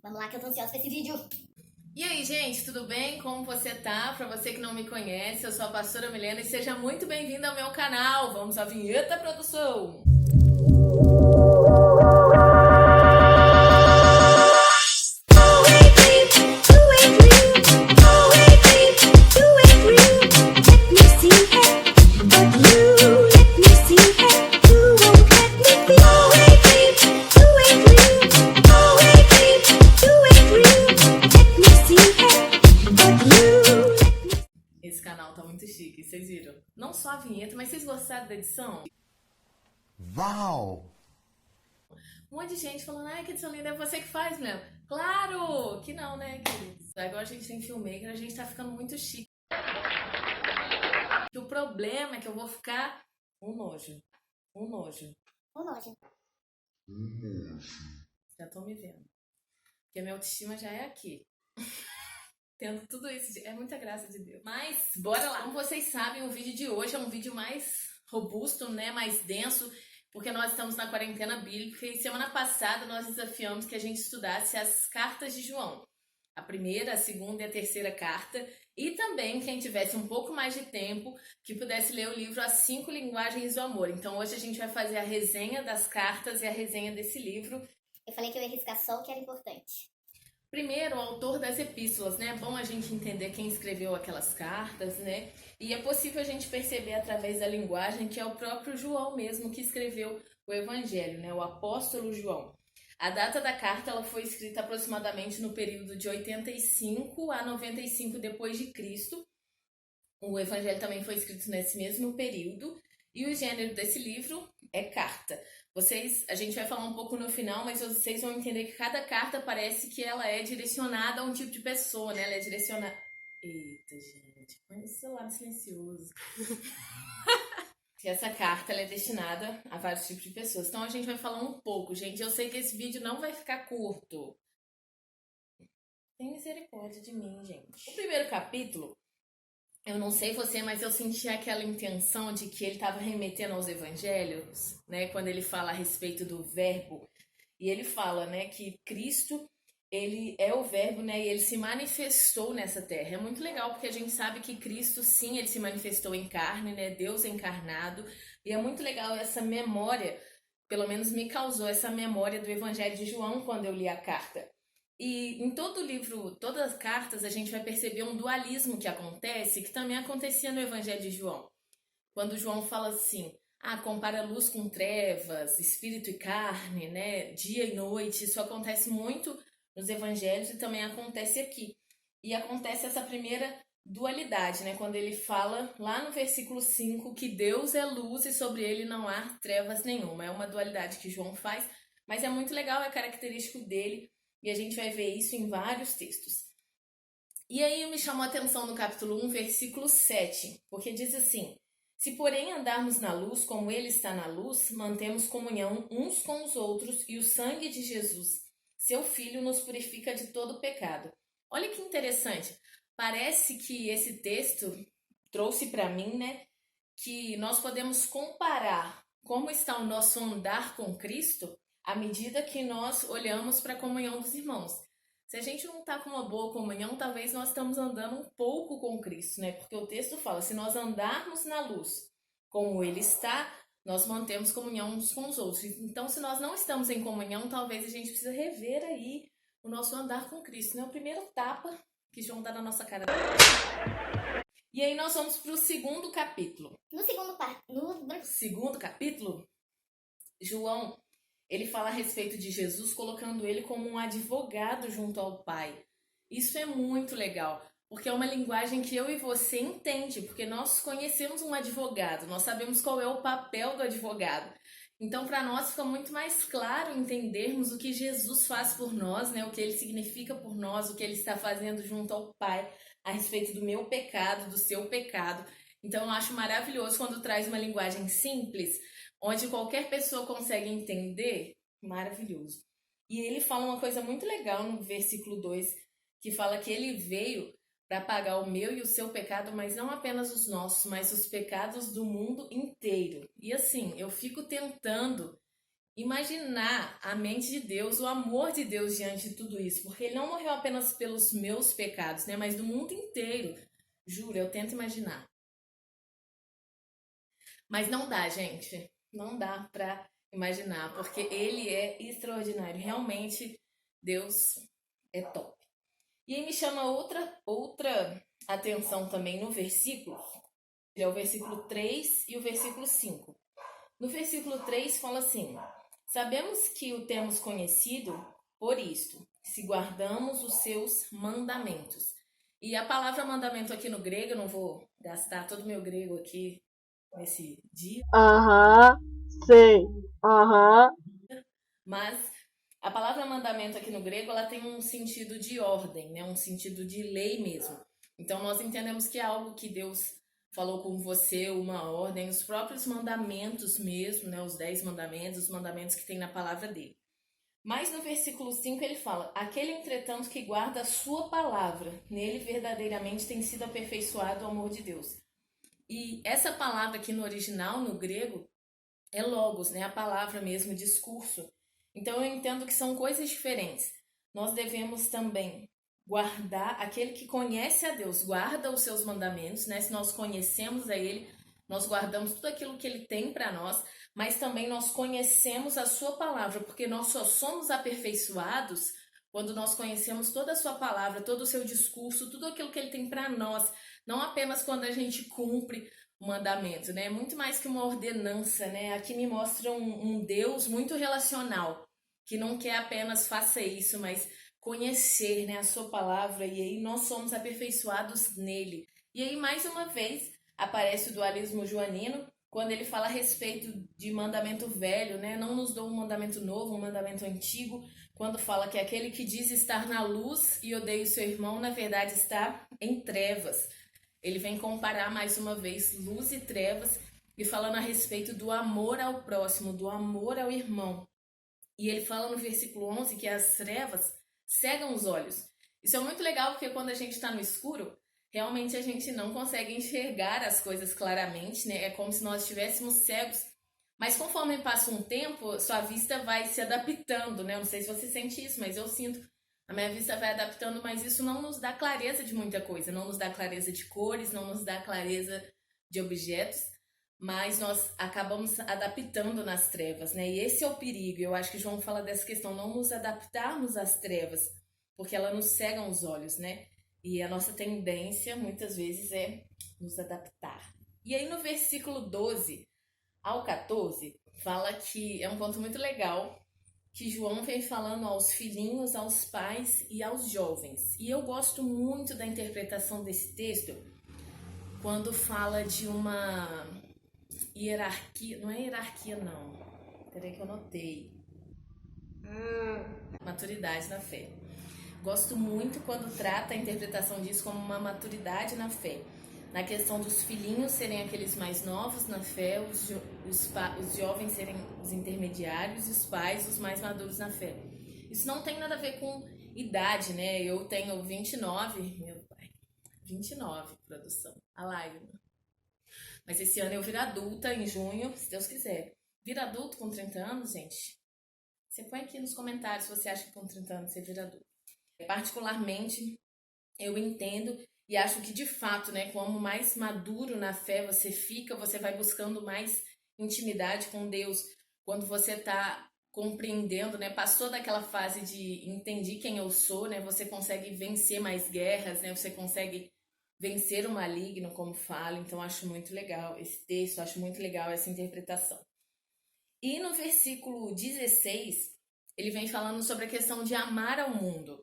Vamos lá que eu tô ansiosa pra esse vídeo. E aí, gente, tudo bem? Como você tá? Pra você que não me conhece, eu sou a pastora Milena e seja muito bem-vindo ao meu canal. Vamos à vinheta, produção! Esse canal tá muito chique, vocês viram? Não só a vinheta, mas vocês gostaram da edição? Uau! Um monte de gente falando, ai, que edição linda, é você que faz, mesmo. Claro que não, né, queridos? Agora a gente tem filmmaker, a gente tá ficando muito chique. O problema é que eu vou ficar um nojo. Já tô me vendo. Porque a minha autoestima já é aqui. Tendo tudo isso, é muita graça de Deus. Mas, bora lá. Como vocês sabem, o vídeo de hoje é um vídeo mais robusto, né? Mais denso, porque nós estamos na quarentena bíblica e semana passada nós desafiamos que a gente estudasse as cartas de João. A primeira, a segunda e a terceira carta. E também, quem tivesse um pouco mais de tempo, que pudesse ler o livro As 5 Linguagens do Amor. Então, hoje a gente vai fazer a resenha das cartas e a resenha desse livro. Eu falei que eu ia riscar só o que era importante. Primeiro, o autor das epístolas, né? É bom a gente entender quem escreveu aquelas cartas, né? E é possível a gente perceber através da linguagem que é o próprio João mesmo que escreveu o Evangelho, né? O apóstolo João. A data da carta ela foi escrita aproximadamente no período de 85 a 95 depois de Cristo. O Evangelho também foi escrito nesse mesmo período. E o gênero desse livro é carta. A gente vai falar um pouco no final, mas vocês vão entender que cada carta parece que ela é direcionada a um tipo de pessoa, né? Ela é direcionada... Eita, gente, põe o celular no silencioso. Que essa carta ela é destinada a vários tipos de pessoas. Então a gente vai falar um pouco, gente. Eu sei que esse vídeo não vai ficar curto. Tem misericórdia de mim, gente. O primeiro capítulo, eu não sei você, mas eu senti aquela intenção de que ele estava remetendo aos evangelhos, né? Quando ele fala a respeito do verbo. E ele fala, né, que Cristo, ele é o verbo, né? E ele se manifestou nessa terra. É muito legal porque a gente sabe que Cristo, sim, ele se manifestou em carne, né? Deus encarnado. E é muito legal essa memória, pelo menos me causou essa memória do Evangelho de João quando eu li a carta. E em todo o livro, todas as cartas, a gente vai perceber um dualismo que acontece, que também acontecia no Evangelho de João. Quando João fala assim, compara luz com trevas, espírito e carne, né? Dia e noite, isso acontece muito nos evangelhos e também acontece aqui. E acontece essa primeira dualidade, né? Quando ele fala lá no versículo 5 que Deus é luz e sobre ele não há trevas nenhuma. É uma dualidade que João faz, mas é muito legal, é característico dele e a gente vai ver isso em vários textos. E aí me chamou a atenção no capítulo 1, versículo 7, porque diz assim: se porém andarmos na luz como ele está na luz, mantemos comunhão uns com os outros e o sangue de Jesus, seu Filho, nos purifica de todo pecado. Olha que interessante. Parece que esse texto trouxe para mim, né, que nós podemos comparar como está o nosso andar com Cristo à medida que nós olhamos para a comunhão dos irmãos. Se a gente não está com uma boa comunhão, talvez nós estamos andando um pouco com Cristo, né? Porque o texto fala, se nós andarmos na luz como Ele está, nós mantemos comunhão uns com os outros. Então, se nós não estamos em comunhão, talvez a gente precisa rever aí o nosso andar com Cristo, né? O primeiro tapa que João dá na nossa cara. E aí nós vamos para o segundo capítulo. No segundo capítulo, João, ele fala a respeito de Jesus, colocando ele como um advogado junto ao Pai. Isso é muito legal, porque é uma linguagem que eu e você entende, porque nós conhecemos um advogado, nós sabemos qual é o papel do advogado. Então, para nós fica muito mais claro entendermos o que Jesus faz por nós, né? O que ele significa por nós, o que ele está fazendo junto ao Pai, a respeito do meu pecado, do seu pecado. Então, eu acho maravilhoso quando traz uma linguagem simples, onde qualquer pessoa consegue entender, maravilhoso. E ele fala uma coisa muito legal no versículo 2, que fala que ele veio para pagar o meu e o seu pecado, mas não apenas os nossos, mas os pecados do mundo inteiro. E assim, eu fico tentando imaginar a mente de Deus, o amor de Deus diante de tudo isso, porque ele não morreu apenas pelos meus pecados, né, mas do mundo inteiro. Juro, eu tento imaginar. Mas não dá, gente. Não dá pra imaginar, porque ele é extraordinário. Realmente, Deus é top. E aí me chama outra atenção também no versículo, que é o versículo 3 e o versículo 5. No versículo 3 fala assim: sabemos que o temos conhecido por isto, se guardamos os seus mandamentos. E a palavra mandamento aqui no grego, eu não vou gastar todo o meu grego aqui nesse dia, Aham, sei. Aham. mas a palavra mandamento aqui no grego, ela tem um sentido de ordem, né? Um sentido de lei mesmo. Então nós entendemos que é algo que Deus falou com você, uma ordem, os próprios mandamentos mesmo, né? Os 10 mandamentos, os mandamentos que tem na palavra dele. Mas no versículo 5 ele fala: aquele, entretanto, que guarda a sua palavra, nele verdadeiramente tem sido aperfeiçoado o amor de Deus. E essa palavra aqui no original, no grego, é logos, né? A palavra mesmo, discurso. Então eu entendo que são coisas diferentes. Nós devemos também guardar, aquele que conhece a Deus, guarda os seus mandamentos, né? Se nós conhecemos a Ele, nós guardamos tudo aquilo que Ele tem para nós, mas também nós conhecemos a Sua palavra, porque nós só somos aperfeiçoados quando nós conhecemos toda a Sua palavra, todo o seu discurso, tudo aquilo que Ele tem para nós, não apenas quando a gente cumpre o mandamento, né? Muito mais que uma ordenança, né? Aqui me mostra um Deus muito relacional, que não quer apenas faça isso, mas conhecer, né, a sua palavra, e aí nós somos aperfeiçoados nele. E aí, mais uma vez, aparece o dualismo joanino, quando ele fala a respeito de mandamento velho, né? Não nos dou um mandamento novo, um mandamento antigo, quando fala que aquele que diz estar na luz e odeia o seu irmão, na verdade está em trevas. Ele vem comparar mais uma vez luz e trevas e falando a respeito do amor ao próximo, do amor ao irmão. E ele fala no versículo 11 que as trevas cegam os olhos. Isso é muito legal porque quando a gente está no escuro, realmente a gente não consegue enxergar as coisas claramente, né? É como se nós estivéssemos cegos. Mas conforme passa um tempo, sua vista vai se adaptando, né? Eu não sei se você sente isso, mas eu sinto. A minha vista vai adaptando, mas isso não nos dá clareza de muita coisa. Não nos dá clareza de cores, não nos dá clareza de objetos, mas nós acabamos adaptando nas trevas, né? E esse é o perigo. Eu acho que João fala dessa questão, não nos adaptarmos às trevas, porque elas nos cegam os olhos, né? E a nossa tendência, muitas vezes, é nos adaptar. E aí no versículo 12 ao 14, fala que é um ponto muito legal, que João vem falando aos filhinhos, aos pais e aos jovens. E eu gosto muito da interpretação desse texto, quando fala de uma hierarquia, não é hierarquia não, peraí que eu notei, maturidade na fé. Gosto muito quando trata a interpretação disso como uma maturidade na fé. Na questão dos filhinhos serem aqueles mais novos na fé, os jovens serem os intermediários e os pais os mais maduros na fé. Isso não tem nada a ver com idade, né? Eu tenho 29, meu pai, 29, produção, a lágrima. Mas esse ano eu viro adulta em junho, se Deus quiser. Vira adulto com 30 anos, gente? Você põe aqui nos comentários se você acha que com 30 anos você vira adulto. Particularmente, eu entendo e acho que de fato, né, como mais maduro na fé você fica, você vai buscando mais intimidade com Deus. Quando você está compreendendo, né, passou daquela fase de entendi quem eu sou, né, você consegue vencer mais guerras, né, você consegue vencer o maligno, como fala. Então acho muito legal esse texto, acho muito legal essa interpretação. E no versículo 16, ele vem falando sobre a questão de amar ao mundo.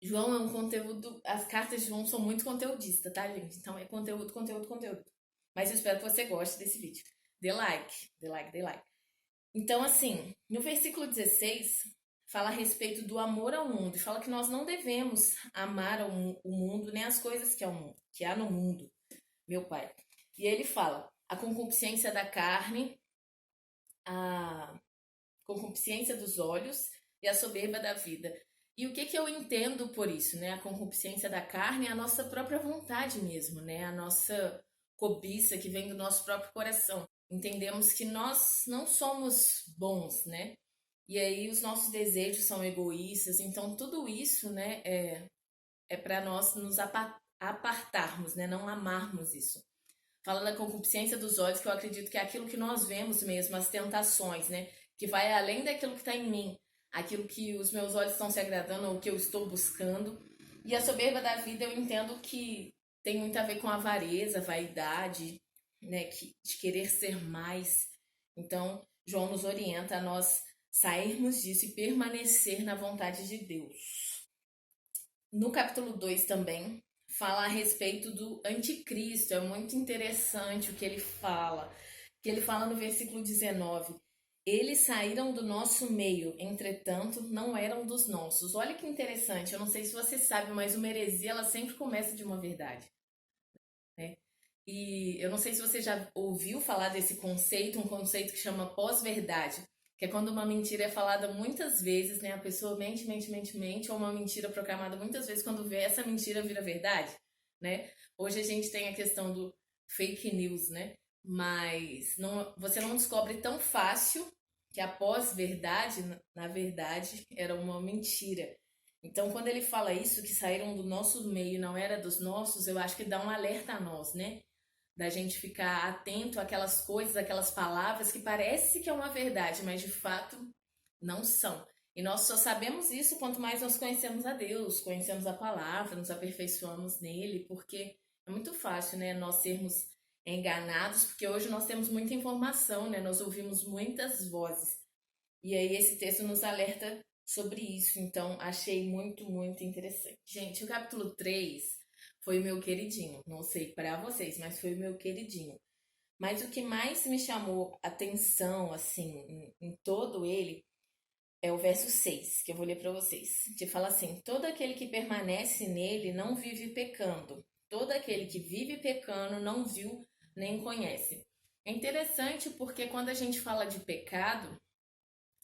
João é um conteúdo, as cartas de João são muito conteudistas, tá, gente? Então é conteúdo, conteúdo, conteúdo. Mas eu espero que você goste desse vídeo. Dê like, dê like, dê like. Então, assim, no versículo 16, fala a respeito do amor ao mundo. E fala que nós não devemos amar o mundo, nem as coisas que há no mundo, meu pai. E ele fala, a concupiscência da carne, a concupiscência dos olhos e a soberba da vida. E o que eu entendo por isso, né? A concupiscência da carne é a nossa própria vontade mesmo, né? A nossa cobiça que vem do nosso próprio coração. entendemos que nós não somos bons, né? E aí os nossos desejos são egoístas, então tudo isso, né, é para nós nos apartarmos, né, não amarmos isso. Fala da concupiscência dos olhos, que eu acredito que é aquilo que nós vemos mesmo, as tentações, né, que vai além daquilo que está em mim, aquilo que os meus olhos estão se agradando ou que eu estou buscando. E a soberba da vida eu entendo que tem muito a ver com avareza, vaidade, né, de querer ser mais. Então, João nos orienta a nós sairmos disso e permanecer na vontade de Deus. No capítulo 2 também fala a respeito do anticristo. É muito interessante o que ele fala. Que ele fala no versículo 19: eles saíram do nosso meio, entretanto, não eram dos nossos. Olha que interessante, eu não sei se você sabe, mas uma heresia ela sempre começa de uma verdade, né? E eu não sei se você já ouviu falar desse conceito, um conceito que chama pós-verdade, que é quando uma mentira é falada muitas vezes, né? A pessoa mente, ou uma mentira proclamada muitas vezes, quando vê essa mentira vira verdade, né? Hoje a gente tem a questão do fake news, né? Mas você não descobre tão fácil que a pós-verdade, na verdade, era uma mentira. Então, quando ele fala isso, que saíram do nosso meio, não era dos nossos, eu acho que dá um alerta a nós, né? Da gente ficar atento àquelas coisas, àquelas palavras que parece que é uma verdade, mas de fato não são. E nós só sabemos isso quanto mais nós conhecemos a Deus, conhecemos a palavra, nos aperfeiçoamos nele, porque é muito fácil, né, nós sermos enganados, porque hoje nós temos muita informação, né, nós ouvimos muitas vozes. E aí esse texto nos alerta sobre isso, então achei muito, muito interessante. Gente, o capítulo 3 foi o meu queridinho. Não sei para vocês, mas foi o meu queridinho. Mas o que mais me chamou atenção, assim, em todo ele, é o verso 6, que eu vou ler para vocês. Que fala assim: todo aquele que permanece nele não vive pecando. Todo aquele que vive pecando não viu nem conhece. É interessante porque quando a gente fala de pecado,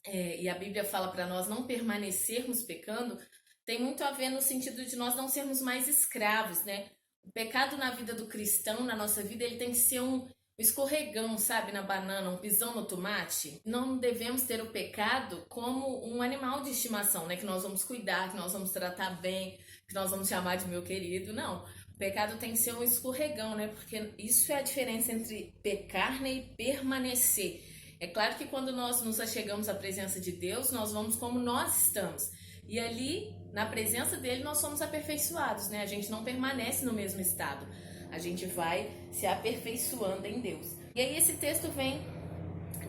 e a Bíblia fala para nós não permanecermos pecando, tem muito a ver no sentido de nós não sermos mais escravos, né? O pecado na vida do cristão, na nossa vida, ele tem que ser um escorregão, sabe, na banana, um pisão no tomate. Não devemos ter o pecado como um animal de estimação, né? Que nós vamos cuidar, que nós vamos tratar bem, que nós vamos chamar de meu querido. Não. O pecado tem que ser um escorregão, né? Porque isso é a diferença entre pecar, né, e permanecer. É claro que quando nós nos achegamos à presença de Deus, nós vamos como nós estamos. E ali, na presença dele, nós somos aperfeiçoados, né? A gente não permanece no mesmo estado. A gente vai se aperfeiçoando em Deus. E aí esse texto vem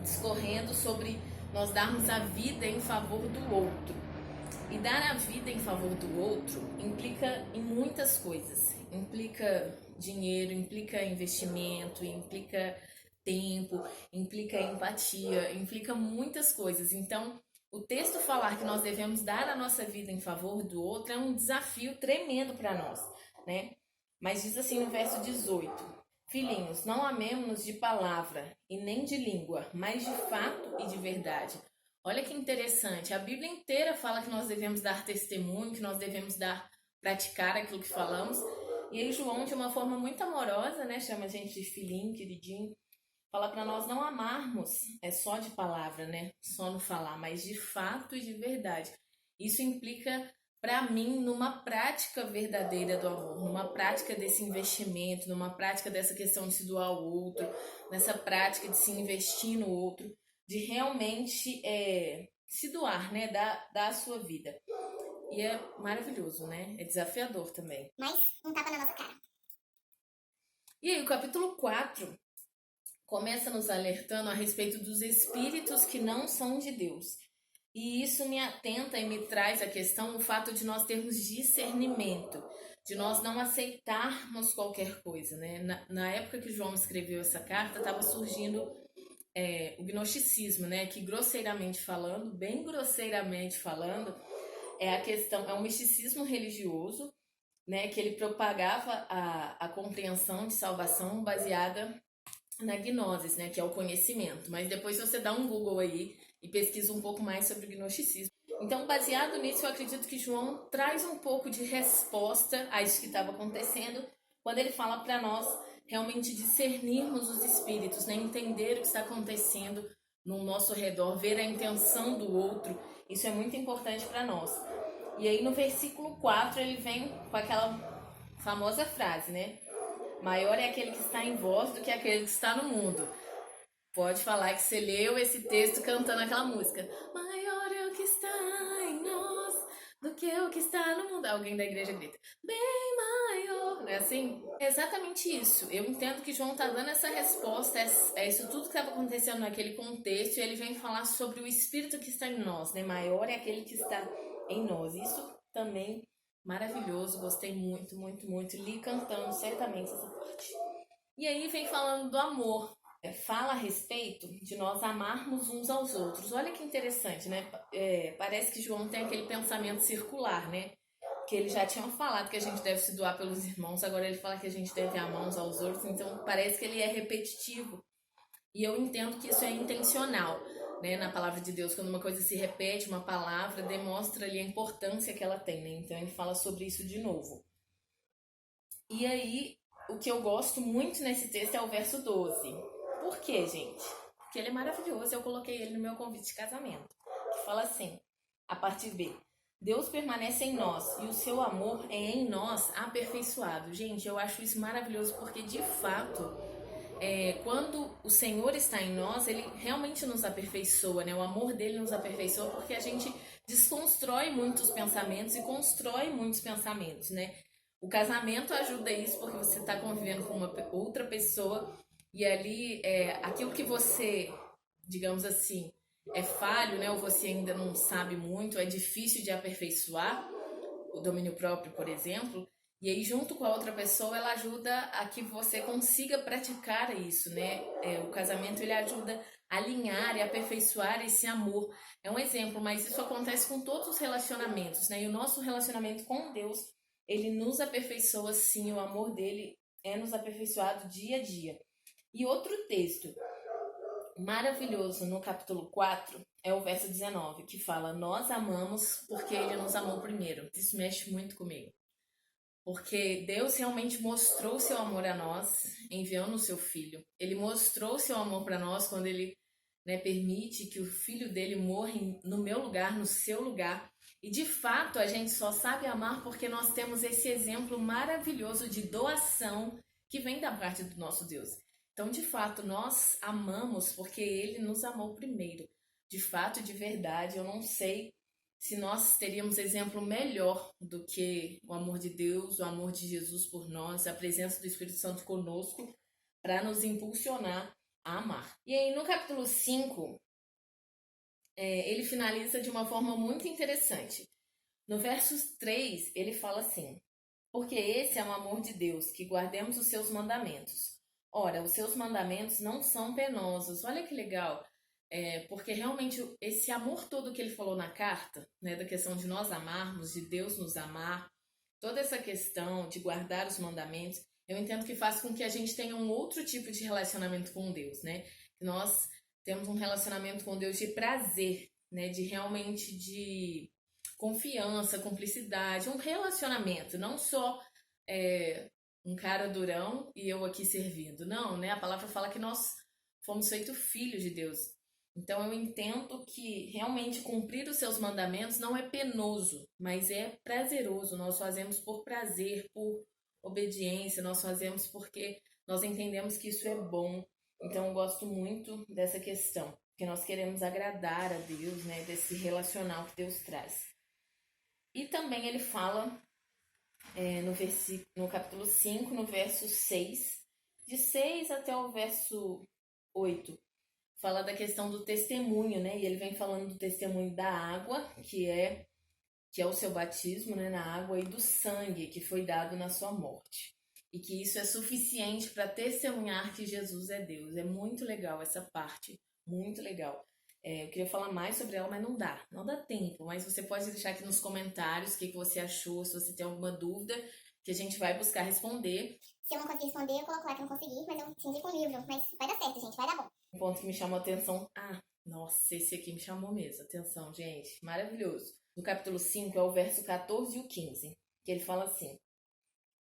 discorrendo sobre nós darmos a vida em favor do outro. E dar a vida em favor do outro implica em muitas coisas. Implica dinheiro, implica investimento, implica tempo, implica empatia, implica muitas coisas. Então, o texto falar que nós devemos dar a nossa vida em favor do outro é um desafio tremendo para nós, né? Mas diz assim no verso 18: filhinhos, não amemos-nos de palavra e nem de língua, mas de fato e de verdade. Olha que interessante, a Bíblia inteira fala que nós devemos dar testemunho, que nós devemos praticar aquilo que falamos. E aí João, de uma forma muito amorosa, né, chama a gente de filhinho, queridinho, fala para nós não amarmos, é só de palavra, né? Só no falar, mas de fato e de verdade. Isso implica, para mim, numa prática verdadeira do amor, numa prática desse investimento, numa prática dessa questão de se doar ao outro, nessa prática de se investir no outro, de realmente se doar, né? Dar a sua vida. E é maravilhoso, né? É desafiador também. Mas um tapa na nossa cara. E aí, o capítulo 4 começa nos alertando a respeito dos espíritos que não são de Deus. E isso me atenta e me traz a questão, o fato de nós termos discernimento, de nós não aceitarmos qualquer coisa, né? Na época que João escreveu essa carta, estava surgindo o gnosticismo, né? Que grosseiramente falando, bem grosseiramente falando, é a questão, é um misticismo religioso, né? Que ele propagava a compreensão de salvação baseada na gnosis, né, que é o conhecimento. Mas depois você dá um Google aí e pesquisa um pouco mais sobre o gnosticismo. Então, baseado nisso, eu acredito que João traz um pouco de resposta a isso que estava acontecendo, quando ele fala para nós realmente discernirmos os espíritos, né? Entender o que está acontecendo no nosso redor, ver a intenção do outro. Isso é muito importante para nós. E aí no versículo 4 ele vem com aquela famosa frase, né? Maior é aquele que está em vós do que aquele que está no mundo. Pode falar que você leu esse texto cantando aquela música. Maior é o que está em nós do que o que está no mundo. Alguém da igreja grita, bem maior. Não é assim? É exatamente isso. Eu entendo que João está dando essa resposta, é isso tudo que estava acontecendo naquele contexto, e ele vem falar sobre o Espírito que está em nós, né? Maior é aquele que está em nós. Isso também maravilhoso, gostei muito, muito, muito. Li cantando certamente essa parte. E aí vem falando do amor. Fala a respeito de nós amarmos uns aos outros. Olha que interessante, né? Parece que João tem aquele pensamento circular, né? Que ele já tinha falado que a gente deve se doar pelos irmãos, agora ele fala que a gente deve amar uns aos outros, então parece que ele é repetitivo. E eu entendo que isso é intencional, né? Na palavra de Deus, quando uma coisa se repete, uma palavra demonstra ali a importância que ela tem, né? Então ele fala sobre isso de novo. E aí, o que eu gosto muito nesse texto é o verso 12. Por quê, gente? Porque ele é maravilhoso, eu coloquei ele no meu convite de casamento. Que fala assim, a parte B. Deus permanece em nós e o seu amor é em nós aperfeiçoado. Gente, eu acho isso maravilhoso porque, de fato, quando o Senhor está em nós, Ele realmente nos aperfeiçoa, né? O amor dele nos aperfeiçoa porque a gente desconstrói muitos pensamentos e constrói muitos pensamentos, né? O casamento ajuda isso porque você está convivendo com uma outra pessoa e ali aquilo que você, digamos assim, é falho, né? Ou você ainda não sabe muito, é difícil de aperfeiçoar, o domínio próprio, por exemplo. E aí, junto com a outra pessoa, ela ajuda a que você consiga praticar isso, né? O casamento, ele ajuda a alinhar e aperfeiçoar esse amor. É um exemplo, mas isso acontece com todos os relacionamentos, né? E o nosso relacionamento com Deus, ele nos aperfeiçoa, sim, o amor dele é nos aperfeiçoado dia a dia. E outro texto maravilhoso no capítulo 4 é o verso 19, que fala, nós amamos porque ele nos amou primeiro. Isso mexe muito comigo. Porque Deus realmente mostrou seu amor a nós, enviando o seu Filho. Ele mostrou seu amor para nós quando ele, né, permite que o Filho dele morra no meu lugar, no seu lugar. E de fato a gente só sabe amar porque nós temos esse exemplo maravilhoso de doação que vem da parte do nosso Deus. Então, de fato, nós amamos porque ele nos amou primeiro. De fato, de verdade, eu não sei se nós teríamos exemplo melhor do que o amor de Deus, o amor de Jesus por nós, a presença do Espírito Santo conosco, para nos impulsionar a amar. E aí, no capítulo 5, ele finaliza de uma forma muito interessante. No verso 3, ele fala assim, porque esse é o amor de Deus, que guardemos os seus mandamentos. Ora, os seus mandamentos não são penosos. Olha que legal. Porque realmente esse amor todo que ele falou na carta, né, da questão de nós amarmos, de Deus nos amar, toda essa questão de guardar os mandamentos, eu entendo que faz com que a gente tenha um outro tipo de relacionamento com Deus, né? Que nós temos um relacionamento com Deus de prazer, né, de realmente de confiança, cumplicidade, um relacionamento, não só um cara durão e eu aqui servindo. Não, né? A palavra fala que nós fomos feitos filhos de Deus. Então eu entendo que realmente cumprir os seus mandamentos não é penoso, mas é prazeroso. Nós fazemos por prazer, por obediência, nós fazemos porque nós entendemos que isso é bom. Então eu gosto muito dessa questão, porque nós queremos agradar a Deus, né? Desse relacional que Deus traz. E também ele fala no capítulo 5, no verso 6, de 6 até o verso 8, fala da questão do testemunho, né? E ele vem falando do testemunho da água, que é o seu batismo, né, na água, e do sangue que foi dado na sua morte. E que isso é suficiente para testemunhar que Jesus é Deus. É muito legal essa parte, muito legal. Eu queria falar mais sobre ela, mas não dá tempo. Mas você pode deixar aqui nos comentários o que você achou, se você tem alguma dúvida, que a gente vai buscar responder. Se eu não conseguir responder, eu coloco lá que eu não consegui, mas eu te indico um livro. Mas vai dar certo, gente, vai dar bom. Um ponto que me chamou a atenção, nossa, esse aqui me chamou mesmo. Atenção, gente, maravilhoso. No capítulo 5 é o verso 14 e o 15, que ele fala assim,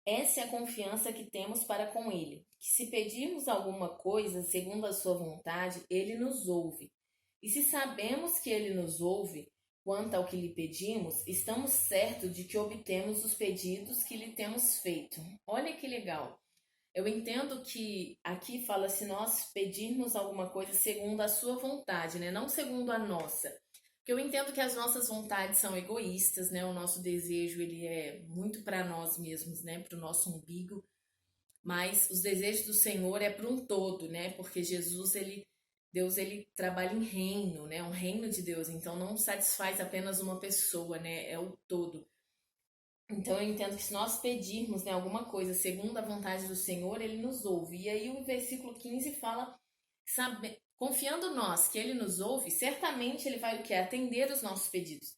Essa é a confiança que temos para com Ele, que se pedirmos alguma coisa segundo a sua vontade, Ele nos ouve. E se sabemos que Ele nos ouve, quanto ao que lhe pedimos, estamos certos de que obtemos os pedidos que lhe temos feito. Olha que legal. Eu entendo que aqui fala se nós pedirmos alguma coisa segundo a sua vontade, né? Não segundo a nossa. Porque eu entendo que as nossas vontades são egoístas, né? O nosso desejo, ele é muito para nós mesmos, né? Para o nosso umbigo. Mas os desejos do Senhor é para um todo, né? Porque Deus, ele trabalha em reino, né? Um reino de Deus. Então não satisfaz apenas uma pessoa, né? É o todo. Então eu entendo que se nós pedirmos, né, alguma coisa segundo a vontade do Senhor, Ele nos ouve. E aí o versículo 15 fala, confiando nós que Ele nos ouve, certamente Ele vai o quê? Atender os nossos pedidos.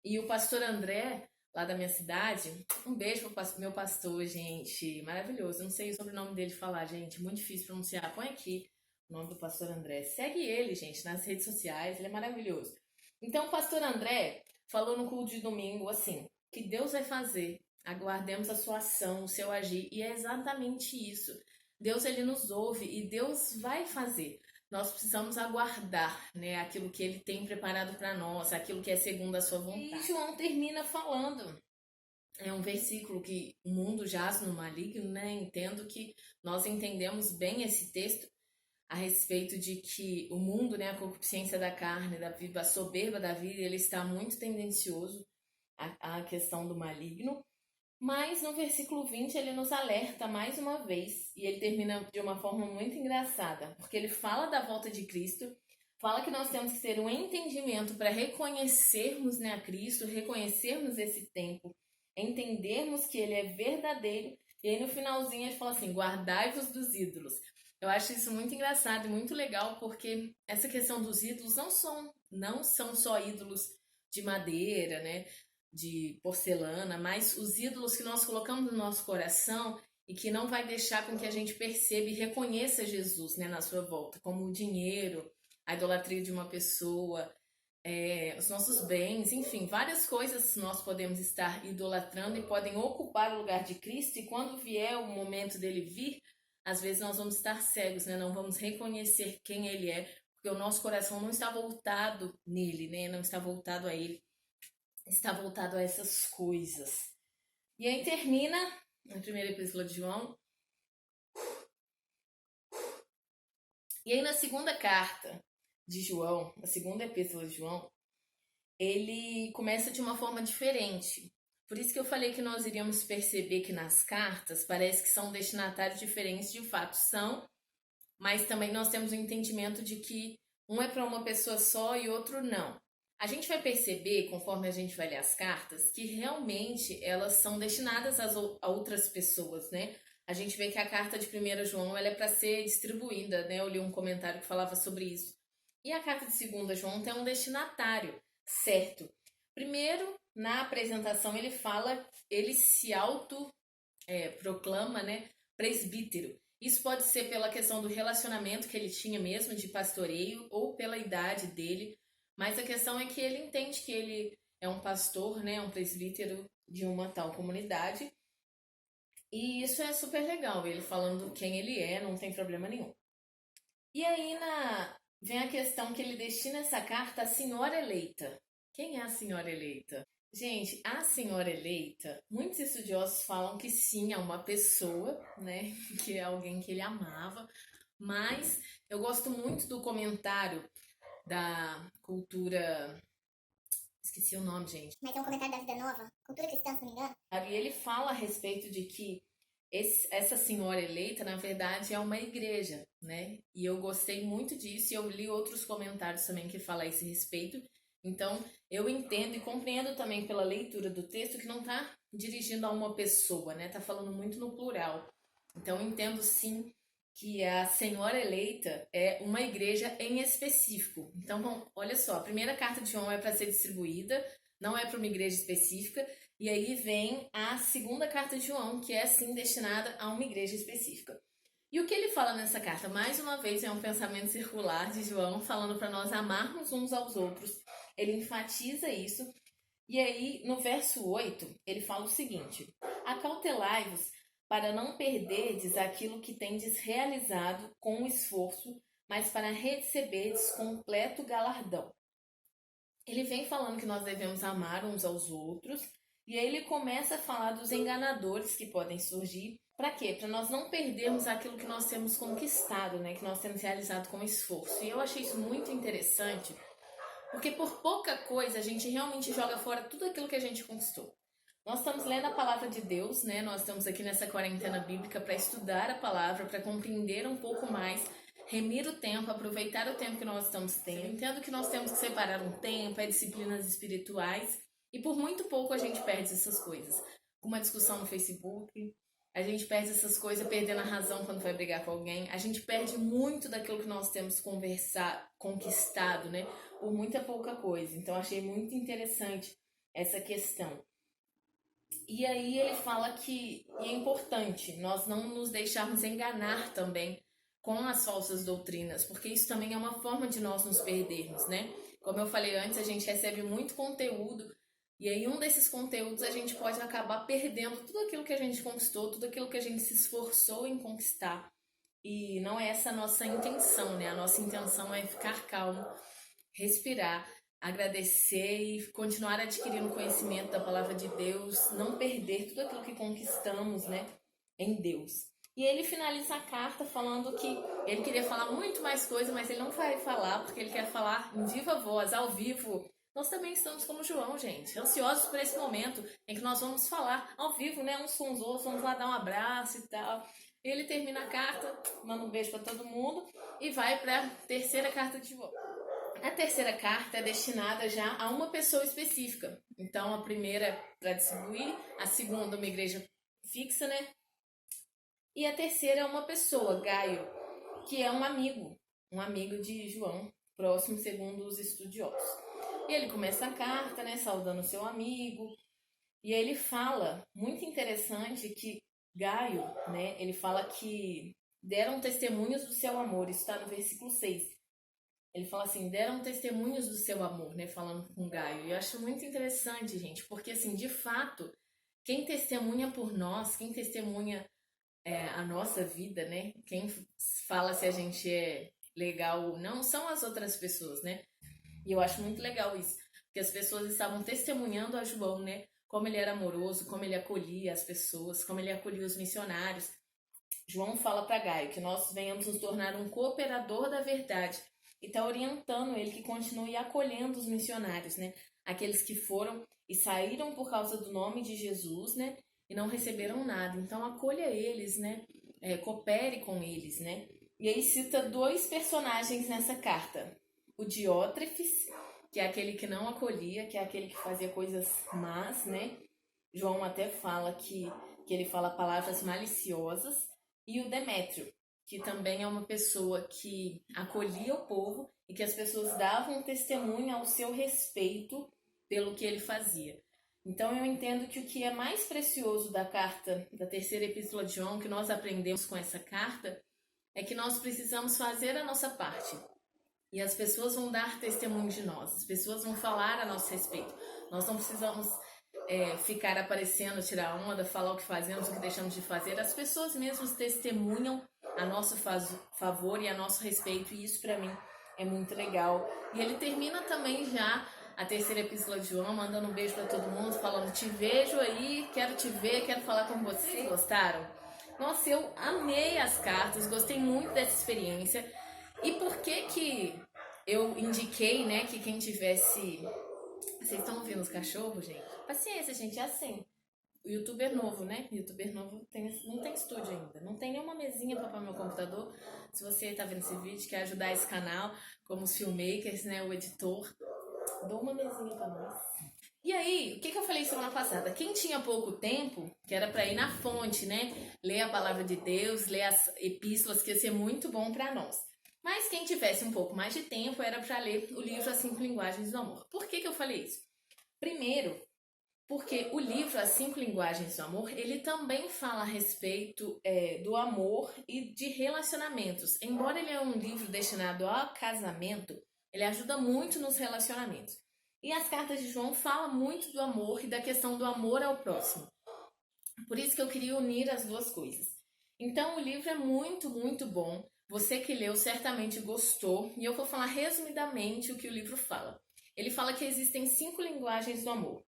E o pastor André, lá da minha cidade, um beijo pro meu pastor, gente, maravilhoso. Eu não sei o sobrenome dele falar, gente, muito difícil pronunciar. Põe aqui o nome do pastor André. Segue ele, gente, nas redes sociais, ele é maravilhoso. Então o pastor André falou no culto de domingo assim, que Deus vai fazer, aguardemos a sua ação, o seu agir, e é exatamente isso. Deus, ele nos ouve e Deus vai fazer. Nós precisamos aguardar, né, aquilo que ele tem preparado para nós, aquilo que é segundo a sua vontade. E João termina falando, é um versículo que o mundo jaz no maligno, né? Entendo que nós entendemos bem esse texto a respeito de que o mundo, né, a concupiscência da carne, da vida, a soberba da vida, ele está muito tendencioso a questão do maligno, mas no versículo 20 ele nos alerta mais uma vez, e ele termina de uma forma muito engraçada, porque ele fala da volta de Cristo, fala que nós temos que ter um entendimento para reconhecermos, né, a Cristo, reconhecermos esse tempo, entendermos que ele é verdadeiro, e aí no finalzinho ele fala assim, guardai-vos dos ídolos. Eu acho isso muito engraçado e muito legal, porque essa questão dos ídolos não são só ídolos de madeira, né, de porcelana, mas os ídolos que nós colocamos no nosso coração e que não vai deixar com que a gente perceba e reconheça Jesus, né, na sua volta, como o dinheiro, a idolatria de uma pessoa, os nossos bens, enfim, várias coisas nós podemos estar idolatrando e podem ocupar o lugar de Cristo, e quando vier o momento dele vir, às vezes nós vamos estar cegos, né, não vamos reconhecer quem ele é, porque o nosso coração não está voltado nele, né, não está voltado a ele, está voltado a essas coisas. E aí termina a primeira epístola de João. E aí na segunda carta de João, a segunda epístola de João, ele começa de uma forma diferente. Por isso que eu falei que nós iríamos perceber que nas cartas parece que são destinatários diferentes, de fato são, mas também nós temos o entendimento de que um é para uma pessoa só e outro não. A gente vai perceber, conforme a gente vai ler as cartas, que realmente elas são destinadas a outras pessoas, né? A gente vê que a carta de 1 João ela é para ser distribuída, né? Eu li um comentário que falava sobre isso. E a carta de 2 João tem um destinatário, certo? Primeiro, na apresentação, ele se proclama, né? Presbítero. Isso pode ser pela questão do relacionamento que ele tinha mesmo, de pastoreio, ou pela idade dele. Mas a questão é que ele entende que ele é um pastor, né, um presbítero de uma tal comunidade. E isso é super legal, ele falando quem ele é, não tem problema nenhum. E aí vem a questão que ele destina essa carta à senhora eleita. Quem é a senhora eleita? Gente, a senhora eleita, muitos estudiosos falam que sim, é uma pessoa, né, que é alguém que ele amava. Mas eu gosto muito do comentário da cultura... Esqueci o nome, gente. Mas tem um comentário da Vida Nova, Cultura Cristã, se não me engano. E ele fala a respeito de que essa senhora eleita, na verdade, é uma igreja, né? E eu gostei muito disso e eu li outros comentários também que falam a esse respeito. Então, eu entendo e compreendo também pela leitura do texto que não está dirigindo a uma pessoa, né? Tá falando muito no plural. Então, eu entendo sim que a senhora eleita é uma igreja em específico. Então, olha só, a primeira carta de João é para ser distribuída, não é para uma igreja específica, e aí vem a segunda carta de João, que é sim destinada a uma igreja específica. E o que ele fala nessa carta? Mais uma vez, é um pensamento circular de João, falando para nós amarmos uns aos outros. Ele enfatiza isso, e aí no verso 8, ele fala o seguinte: acautelai-vos para não perderdes aquilo que tendes realizado com esforço, mas para receberdes completo galardão. Ele vem falando que nós devemos amar uns aos outros, e aí ele começa a falar dos enganadores que podem surgir. Para quê? Para nós não perdermos aquilo que nós temos conquistado, né? Que nós temos realizado com esforço. E eu achei isso muito interessante, porque por pouca coisa a gente realmente joga fora tudo aquilo que a gente conquistou. Nós estamos lendo a palavra de Deus, né? Nós estamos aqui nessa quarentena bíblica para estudar a palavra, para compreender um pouco mais, remir o tempo, aproveitar o tempo que nós estamos tendo. Eu entendo que nós temos que separar um tempo, disciplinas espirituais, e por muito pouco a gente perde essas coisas. Uma discussão no Facebook, a gente perde essas coisas perdendo a razão quando vai brigar com alguém. A gente perde muito daquilo que nós temos conquistado, né? Por muita pouca coisa. Então, achei muito interessante essa questão. E aí ele fala que é importante nós não nos deixarmos enganar também com as falsas doutrinas, porque isso também é uma forma de nós nos perdermos, né? Como eu falei antes, a gente recebe muito conteúdo, e aí um desses conteúdos a gente pode acabar perdendo tudo aquilo que a gente conquistou, tudo aquilo que a gente se esforçou em conquistar. E não é essa a nossa intenção, né? A nossa intenção é ficar calmo, respirar, agradecer e continuar adquirindo conhecimento da palavra de Deus, não perder tudo aquilo que conquistamos, né, em Deus. E ele finaliza a carta falando que ele queria falar muito mais coisa, mas ele não vai falar, porque ele quer falar em viva voz, ao vivo. Nós também estamos como João, gente, ansiosos por esse momento em que nós vamos falar ao vivo, né, uns com os outros, vamos lá dar um abraço e tal. Ele termina a carta, manda um beijo para todo mundo e vai para a terceira carta de volta. A terceira carta é destinada já a uma pessoa específica. Então, a primeira é para distribuir, a segunda uma igreja fixa, né? E a terceira é uma pessoa, Gaio, que é um amigo de João, próximo segundo os estudiosos. E ele começa a carta, né, saudando seu amigo, e ele fala, muito interessante, que Gaio, né, ele fala que deram testemunhos do seu amor, isso está no versículo 6. Ele fala assim, deram testemunhos do seu amor, né, falando com Gaio. E eu acho muito interessante, gente, porque, assim, de fato, quem testemunha por nós, quem testemunha a nossa vida, né, quem fala se a gente é legal ou não, são as outras pessoas, né. E eu acho muito legal isso, porque as pessoas estavam testemunhando a João, né, como ele era amoroso, como ele acolhia as pessoas, como ele acolhia os missionários. João fala para Gaio que nós venhamos nos tornar um cooperador da verdade, e está orientando ele que continue acolhendo os missionários, né? Aqueles que foram e saíram por causa do nome de Jesus, né? E não receberam nada. Então, acolha eles, né? Coopere com eles, né? E aí cita dois personagens nessa carta. O Diótrefes, que é aquele que não acolhia, que é aquele que fazia coisas más, né? João até fala que ele fala palavras maliciosas. E o Demétrio, que também é uma pessoa que acolhia o povo e que as pessoas davam testemunho ao seu respeito pelo que ele fazia. Então eu entendo que o que é mais precioso da carta, da terceira epístola de João, que nós aprendemos com essa carta, é que nós precisamos fazer a nossa parte. E as pessoas vão dar testemunho de nós, as pessoas vão falar a nosso respeito. Nós não precisamos ficar aparecendo, tirar onda, falar o que fazemos, o que deixamos de fazer. As pessoas mesmas testemunham a nosso favor e a nosso respeito, e isso para mim é muito legal. E ele termina também já a terceira epístola de João, mandando um beijo para todo mundo, falando, te vejo aí, quero te ver, quero falar com vocês. Gostaram? Nossa, eu amei as cartas, gostei muito dessa experiência. E por que eu indiquei, né, que quem tivesse... Vocês estão ouvindo os cachorros, gente? Paciência, gente, é assim. O youtuber novo, né? O youtuber novo não tem estúdio ainda. Não tem nenhuma mesinha para pôr meu computador. Se você está vendo esse vídeo, quer ajudar esse canal, como os filmmakers, né? O editor, dou uma mesinha para nós. E aí, o que eu falei semana passada? Quem tinha pouco tempo, que era para ir na fonte, né? Ler a palavra de Deus, ler as epístolas, que ia ser muito bom para nós. Mas quem tivesse um pouco mais de tempo era para ler o livro As 5 Linguagens do Amor. Por que eu falei isso? Primeiro, porque o livro As 5 Linguagens do Amor, ele também fala a respeito do amor e de relacionamentos. Embora ele é um livro destinado ao casamento, ele ajuda muito nos relacionamentos. E as cartas de João falam muito do amor e da questão do amor ao próximo. Por isso que eu queria unir as duas coisas. Então, o livro é muito, muito bom. Você que leu certamente gostou. E eu vou falar resumidamente o que o livro fala. Ele fala que existem 5 linguagens do amor.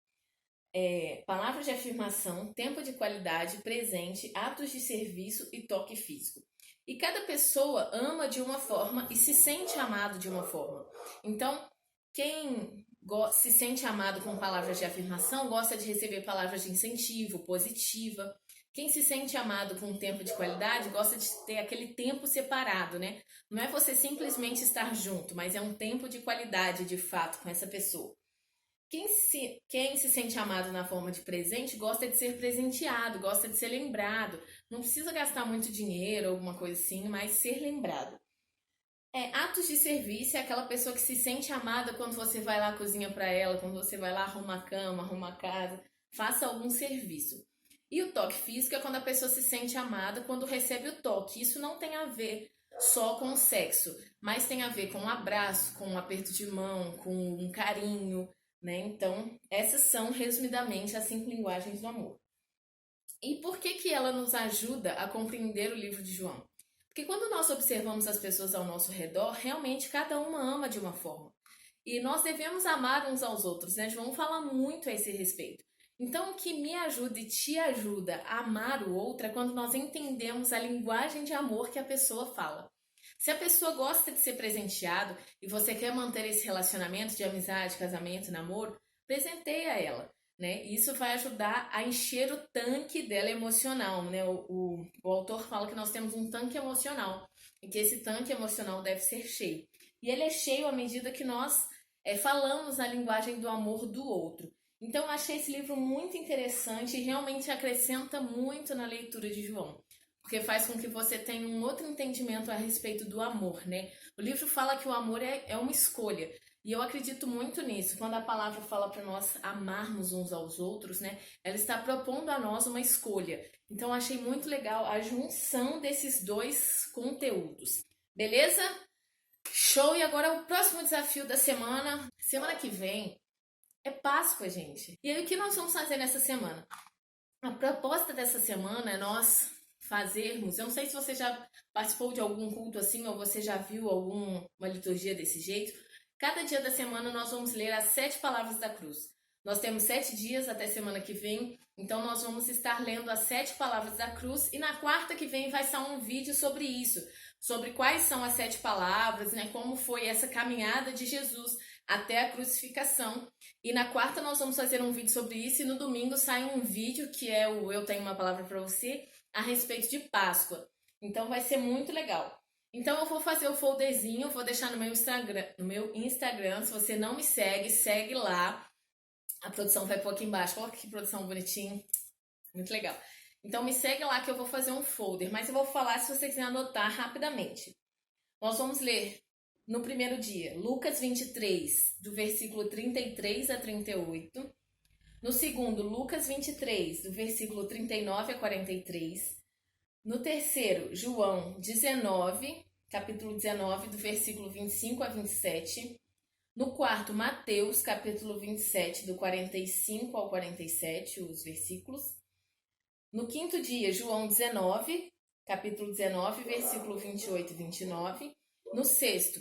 Palavras de afirmação, tempo de qualidade, presente, atos de serviço e toque físico. E cada pessoa ama de uma forma e se sente amado de uma forma. Então, quem se sente amado com palavras de afirmação gosta de receber palavras de incentivo, positiva. Quem se sente amado com tempo de qualidade gosta de ter aquele tempo separado, né? Não é você simplesmente estar junto, mas é um tempo de qualidade, de fato, com essa pessoa. Quem se sente amado na forma de presente gosta de ser presenteado, gosta de ser lembrado. Não precisa gastar muito dinheiro ou alguma coisa assim, mas ser lembrado. Atos de serviço é aquela pessoa que se sente amada quando você vai lá cozinha para ela, quando você vai lá arrumar a cama, arrumar a casa, faça algum serviço. E o toque físico é quando a pessoa se sente amada quando recebe o toque. Isso não tem a ver só com o sexo, mas tem a ver com um abraço, com um aperto de mão, com um carinho, né? Então, essas são, resumidamente, as 5 linguagens do amor. E por que ela nos ajuda a compreender o livro de João? Porque quando nós observamos as pessoas ao nosso redor, realmente cada uma ama de uma forma. E nós devemos amar uns aos outros, né? João fala muito a esse respeito. Então, o que me ajuda e te ajuda a amar o outro é quando nós entendemos a linguagem de amor que a pessoa fala. Se a pessoa gosta de ser presenteado e você quer manter esse relacionamento de amizade, casamento, namoro, presenteia ela, né? Isso vai ajudar a encher o tanque dela emocional, né? O autor fala que nós temos um tanque emocional e que esse tanque emocional deve ser cheio. E ele é cheio à medida que nós falamos a linguagem do amor do outro. Então, eu achei esse livro muito interessante e realmente acrescenta muito na leitura de João. Porque faz com que você tenha um outro entendimento a respeito do amor, né? O livro fala que o amor é uma escolha. E eu acredito muito nisso. Quando a palavra fala para nós amarmos uns aos outros, né? Ela está propondo a nós uma escolha. Então, eu achei muito legal a junção desses 2 conteúdos. Beleza? Show! E agora o próximo desafio da semana. Semana que vem é Páscoa, gente. E aí, o que nós vamos fazer nessa semana? A proposta dessa semana é nós fazermos, eu não sei se você já participou de algum culto assim ou você já viu alguma liturgia desse jeito. Cada dia da semana nós vamos ler as 7 palavras da cruz. Nós temos 7 dias até semana que vem, então nós vamos estar lendo as 7 palavras da cruz e na quarta que vem vai sair um vídeo sobre isso, sobre quais são as 7 palavras, né? Como foi essa caminhada de Jesus até a crucificação. E na quarta nós vamos fazer um vídeo sobre isso e no domingo sai um vídeo que é o Eu Tenho Uma Palavra para Você a respeito de Páscoa. Então vai ser muito legal. Então eu vou fazer o folderzinho, vou deixar no meu Instagram. Se você não me segue, segue lá. A produção vai pôr aqui embaixo. Olha que produção bonitinha. Muito legal. Então me segue lá que eu vou fazer um folder, mas eu vou falar se você quiser anotar rapidamente. Nós vamos ler no primeiro dia Lucas 23, do versículo 33 a 38. No segundo, Lucas 23, do versículo 39 a 43. No terceiro, João 19, capítulo 19, do versículo 25 a 27. No quarto, Mateus, capítulo 27, do 45 ao 47, os versículos. No quinto dia, João 19, capítulo 19, versículo 28 e 29. No sexto,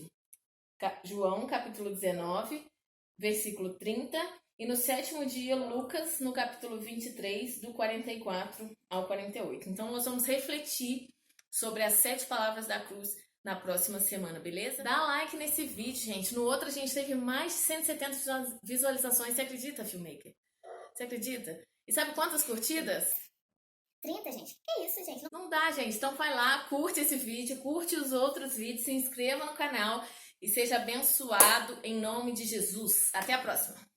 João, capítulo 19, versículo 30. E no sétimo dia, Lucas, no capítulo 23, do 44 ao 48. Então, nós vamos refletir sobre as 7 palavras da cruz na próxima semana, beleza? Dá like nesse vídeo, gente. No outro, a gente teve mais de 170 visualizações. Você acredita, Filmmaker? Você acredita? E sabe quantas curtidas? 30, gente. Que isso, gente? Não dá, gente. Então, vai lá, curte esse vídeo, curte os outros vídeos, se inscreva no canal e seja abençoado em nome de Jesus. Até a próxima!